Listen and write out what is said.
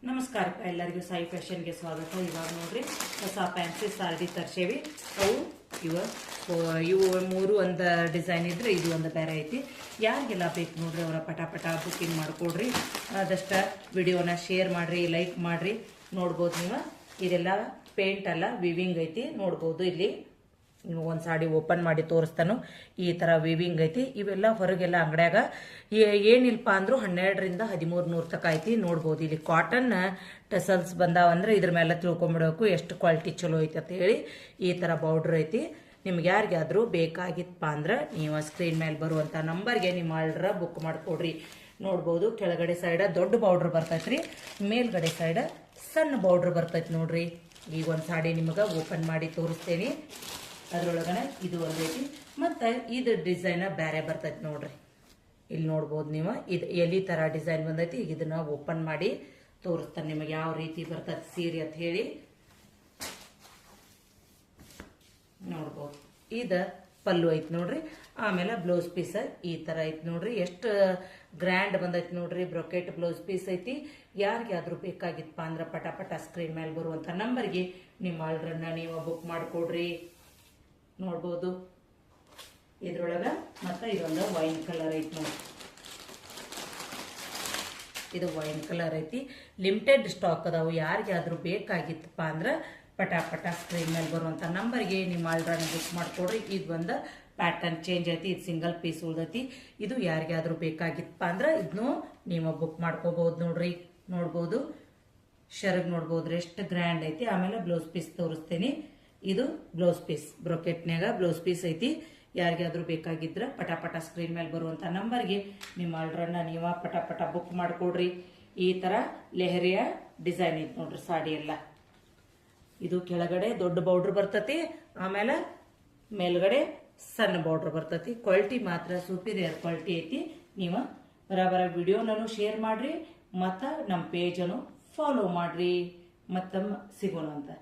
ನಮಸ್ಕಾರ ಎಲ್ಲರಿಗೂ ಸಾಯಿ ಫ್ಯಾಷನ್ಗೆ ಸ್ವಾಗತ. ಇವಾಗ ನೋಡ್ರಿ ಹೊಸ ಫ್ಯಾನ್ಸಿ ಸಾರಿ ತರ್ಸೇವಿ. ಅವು ಇವು ಮೂರು ಒಂದು ಡಿಸೈನ್ ಇದ್ರೆ ಇದು ಒಂದು ಬೇರೆ ಐತಿ. ಯಾರಿಗೆಲ್ಲ ಬೇಕು ನೋಡ್ರಿ ಅವರ ಪಟ ಬುಕ್ಕಿಂಗ್ ಮಾಡ್ಕೊಡ್ರಿ. ಆದಷ್ಟು ವಿಡಿಯೋನ ಶೇರ್ ಮಾಡ್ರಿ, ಲೈಕ್ ಮಾಡ್ರಿ. ನೋಡ್ಬೋದು ನೀವು ಇದೆಲ್ಲ ಪೇಂಟ್ ಅಲ್ಲ, ವಿವಿಂಗ್ ಐತಿ. ನೋಡ್ಬೋದು ಇಲ್ಲಿ ಒಂದು ಸಾಡಿ ಓಪನ್ ಮಾಡಿ ತೋರಿಸ್ತಾನು. ಈ ಥರ ವಿವಿಂಗ್ ಐತಿ. ಇವೆಲ್ಲ ಹೊರಗೆಲ್ಲ ಅಂಗಡ್ಯಾಗ ಏನಿಲ್ಪ ಅಂದ್ರೂ 1200 to 1300 ತಕ ಐತಿ. ನೋಡ್ಬೋದು ಇಲ್ಲಿ ಕಾಟನ್ ಟಸಲ್ಸ್ ಬಂದಾವಂದ್ರೆ ಇದ್ರ ಮೇಲೆ ತಿಳ್ಕೊಂಬಿಡಬೇಕು ಎಷ್ಟು ಕ್ವಾಲಿಟಿ ಚಲೋ ಐತಿ ಅಂತ ಹೇಳಿ. ಈ ಥರ ಬಾರ್ಡ್ರ್ ಐತಿ. ನಿಮ್ಗೆ ಯಾರಿಗಾದ್ರೂ ಬೇಕಾಗಿತ್ತಪ್ಪ ಅಂದ್ರೆ ನೀವು ಸ್ಕ್ರೀನ್ ಮೇಲೆ ಬರುವಂಥ ನಂಬರ್ಗೆ ನಿಮ್ಮ ಆರ್ಡ್ರ ಬುಕ್ ಮಾಡಿಕೊಡ್ರಿ. ನೋಡ್ಬೋದು ಕೆಳಗಡೆ ಸೈಡ ದೊಡ್ಡ ಬಾರ್ಡ್ರ್ ಬರ್ತೈತ್ರಿ, ಮೇಲ್ಗಡೆ ಸೈಡ ಸಣ್ಣ ಬಾರ್ಡ್ರ್ ಬರ್ತೈತಿ. ನೋಡ್ರಿ ಈಗ ಒಂದು ಸಾಡಿ ನಿಮಗೆ ಓಪನ್ ಮಾಡಿ ತೋರಿಸ್ತೇನೆ. ಅದ್ರೊಳಗನೆ ಇದು ಒಂದೈತಿ, ಮತ್ತು ಇದು ಡಿಸೈನ್ ಬೇರೆ ಬರ್ತೈತಿ. ನೋಡ್ರಿ ಇಲ್ಲಿ ನೋಡ್ಬೋದು ನೀವು, ಇದು ಎಲಿ ತರ ಡಿಸೈನ್ ಬಂದೈತಿ. ಈಗ ಇದನ್ನ ಓಪನ್ ಮಾಡಿ ತೋರಿಸ್ತಾನೆ ನಿಮಗೆ ಯಾವ ರೀತಿ ಬರ್ತೈತಿ ಸೀರೆ ಅಂತ ಹೇಳಿ. ನೋಡ್ಬೋದು ಇದು ಪಲ್ಲು ಐತಿ ನೋಡ್ರಿ. ಆಮೇಲೆ ಬ್ಲೌಸ್ ಪೀಸ್ ಈ ತರ ಐತಿ ನೋಡ್ರಿ. ಎಷ್ಟು ಗ್ರ್ಯಾಂಡ್ ಬಂದೈತಿ ನೋಡ್ರಿ. ಬ್ರೊಕೆಟ್ ಬ್ಲೌಸ್ ಪೀಸ್ ಐತಿ. ಯಾರಿಗಾದ್ರೂ ಬೇಕಾಗಿತ್ತಪ್ಪ ಅಂದ್ರೆ ಪಟ ಸ್ಕ್ರೀನ್ ಮೇಲೆ ಬರುವಂತ ನಂಬರ್ಗೆ ನಿಮ್ಮ ಆರ್ಡ್ರನ್ನ ನೀವು ಬುಕ್ ಮಾಡಿಕೊಡ್ರಿ. ನೋಡ್ಬೋದು ಇದ್ರೊಳಗ ಮತ್ತೆ ಇದೊಂದು ವೈನ್ ಕಲರ್ ಐತಿ ನೋಡಿ. ಇದು ವೈನ್ ಕಲರ್ ಐತಿ. ಲಿಮಿಟೆಡ್ ಸ್ಟಾಕ್ ಅದಾವು. ಯಾರಿಗಾದ್ರೂ ಬೇಕಾಗಿತ್ತಪ್ಪ ಅಂದ್ರೆ ಪಟ ಸ್ಕ್ರೀನ್ ಮೇಲೆ ಬರುವಂತ ನಂಬರ್ಗೆ ನಿಮ್ಮ ಆರ್ಡರ್ನ ಬುಕ್ ಮಾಡ್ಕೊಡ್ರಿ. ಇದು ಒಂದು ಪ್ಯಾಟರ್ನ್ ಚೇಂಜ್ ಐತಿ. ಇದು ಸಿಂಗಲ್ ಪೀಸ್ ಉಳ್ದೈತಿ. ಇದು ಯಾರಿಗಾದ್ರೂ ಬೇಕಾಗಿತ್ತಪ್ಪ ಅಂದ್ರೆ ಇದನ್ನು ನೀವು ಬುಕ್ ಮಾಡ್ಕೋಬಹುದು ನೋಡ್ರಿ. ನೋಡ್ಬೋದು ಶರ್ಗ್ ನೋಡ್ಬೋದ್ರಿ ಎಷ್ಟು ಗ್ರ್ಯಾಂಡ್ ಐತಿ. ಆಮೇಲೆ ಬ್ಲೌಸ್ ಪೀಸ್ ತೋರಿಸ್ತೇನೆ. ಇದು ಬ್ಲೌಸ್ ಪೀಸ್ ಬ್ರೊಕೆಟ್ನ್ಯಾಗ ಬ್ಲೌಸ್ ಪೀಸ್ ಐತಿ. ಯಾರಿಗಾದ್ರೂ ಬೇಕಾಗಿದ್ರ ಪಟ ಸ್ಕ್ರೀನ್ ಮೇಲೆ ಬರುವಂತ ನಂಬರ್ಗೆ ನಿಮ್ಮ ಆರ್ಡ್ರನ್ನ ನೀವು ಪಟ ಬುಕ್ ಮಾಡ್ಕೊಡ್ರಿ. ಈ ತರ ಲೆಹರಿಯ ಡಿಸೈನ್ ಐತಿ ನೋಡ್ರಿ ಸಾಡಿ ಎಲ್ಲ. ಇದು ಕೆಳಗಡೆ ದೊಡ್ಡ ಬಾರ್ಡರ್ ಬರ್ತತಿ, ಆಮೇಲೆ ಮೇಲ್ಗಡೆ ಸಣ್ಣ ಬಾರ್ಡರ್ ಬರ್ತತಿ. ಕ್ವಾಲಿಟಿ ಮಾತ್ರ ಸೂಪೀರಿಯರ್ ಕ್ವಾಲಿಟಿ ಐತಿ. ನೀವು ಬರಾಬರ ವಿಡಿಯೋನೂ ಶೇರ್ ಮಾಡ್ರಿ, ಮತ್ತು ನಮ್ಮ ಪೇಜನ್ನು ಫಾಲೋ ಮಾಡ್ರಿ. ಮತ್ತೊಮ್ಮೆ ಸಿಗೋಣ ಅಂತ.